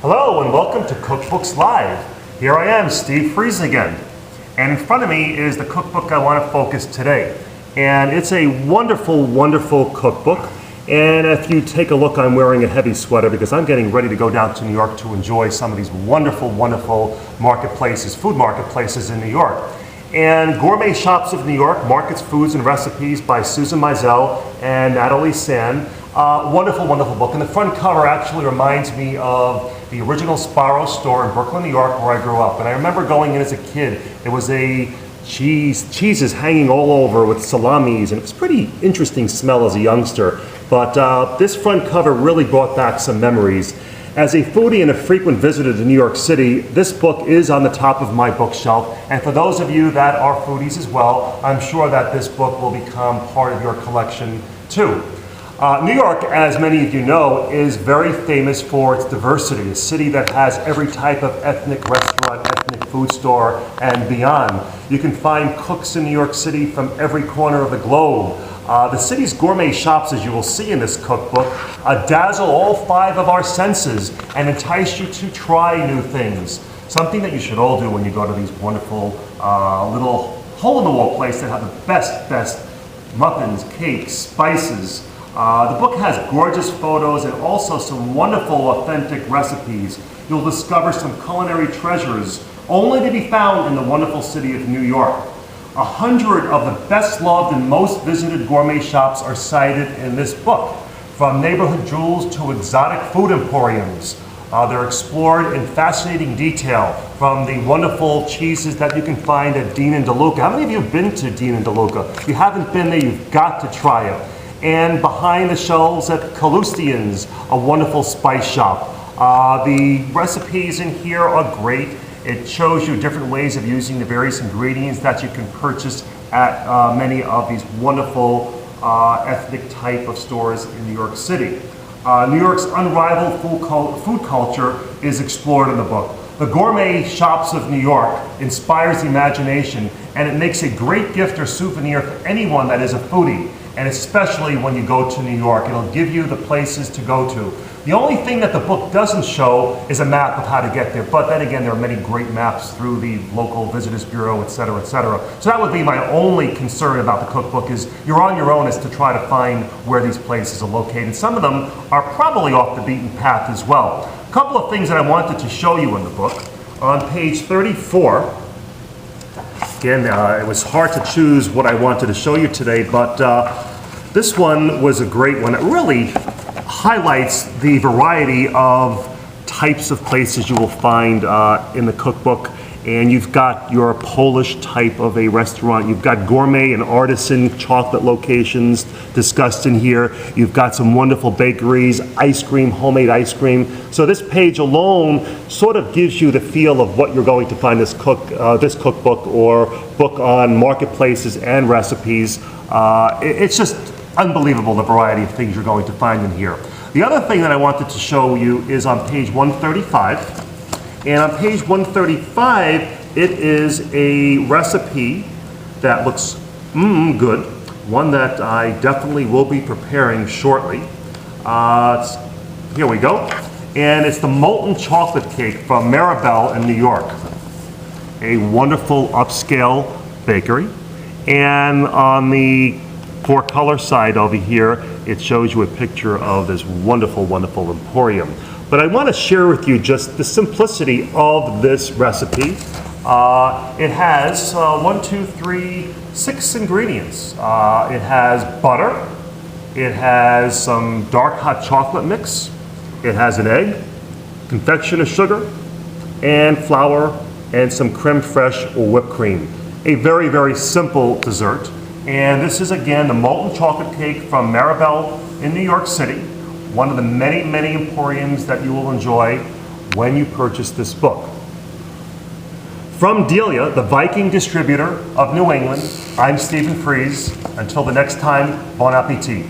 Hello and welcome to Cookbooks Live. Here I am, Steve Freeze again. And in front of me is the cookbook I want to focus today. And it's a wonderful, wonderful cookbook. And if you take a look, I'm wearing a heavy sweater because I'm getting ready to go down to New York to enjoy some of these wonderful, wonderful marketplaces, food marketplaces in New York. And Gourmet Shops of New York, Markets, Foods, and Recipes by Susan Meisel and Nathalie Sann. Wonderful, wonderful book. And the front cover actually reminds me of the original Sparrow store in Brooklyn, New York, where I grew up. And I remember going in as a kid. It was a cheeses hanging all over with salamis, and it was a pretty interesting smell as a youngster. But this front cover really brought back some memories. As a foodie and a frequent visitor to New York City, this book is on the top of my bookshelf. And for those of you that are foodies as well, I'm sure that this book will become part of your collection too. New York, as many of you know, is very famous for its diversity, a city that has every type of ethnic restaurant, ethnic food store, and beyond. You can find cooks in New York City from every corner of the globe. The city's gourmet shops, as you will see in this cookbook, dazzle all five of our senses and entice you to try new things. Something that you should all do when you go to these wonderful little hole-in-the-wall places that have the best muffins, cakes, spices. The book has gorgeous photos and also some wonderful authentic recipes. You'll discover some culinary treasures only to be found in the wonderful city of New York. 100 of the best loved and most visited gourmet shops are cited in this book, from neighborhood jewels to exotic food emporiums. They're explored in fascinating detail, from the wonderful cheeses that you can find at Dean and DeLuca. How many of you have been to Dean and DeLuca? If you haven't been there, you've got to try it. And behind the shelves at Calustian's, a wonderful spice shop. The recipes in here are great. It shows you different ways of using the various ingredients that you can purchase at many of these wonderful ethnic type of stores in New York City. New York's unrivaled food culture is explored in the book. The Gourmet Shops of New York inspires the imagination, and it makes a great gift or souvenir for anyone that is a foodie. And especially when you go to New York, it'll give you the places to go to. The only thing that the book doesn't show is a map of how to get there, but then again, there are many great maps through the local Visitors Bureau, etc., etc. So that would be my only concern about the cookbook, is you're on your own as to try to find where these places are located. Some of them are probably off the beaten path as well. A couple of things that I wanted to show you in the book. On page 34, again, it was hard to choose what I wanted to show you today, but this one was a great one. It really highlights the variety of types of places you will find in the cookbook. And you've got your Polish type of a restaurant. You've got gourmet and artisan chocolate locations discussed in here. You've got some wonderful bakeries, ice cream, homemade ice cream. So this page alone sort of gives you the feel of what you're going to find this cookbook or book on marketplaces and recipes. It's just unbelievable, the variety of things you're going to find in here. The other thing that I wanted to show you is on page 135. And on page 135, it is a recipe that looks good, one that I definitely will be preparing shortly. Here we go. And it's the molten chocolate cake from Maribel in New York, a wonderful upscale bakery. And on the four-color side over here, it shows you a picture of this wonderful, wonderful emporium. But I want to share with you just the simplicity of this recipe. It has 6 ingredients. It has butter, it has some dark hot chocolate mix, it has an egg, confectioner sugar, and flour, and some creme fraiche or whipped cream. A very, very simple dessert. And this is again the molten chocolate cake from Maribel in New York City, one of the many, many emporiums that you will enjoy when you purchase this book. From Delia, the Viking distributor of New England, I'm Stephen Freeze. Until the next time, bon appetit.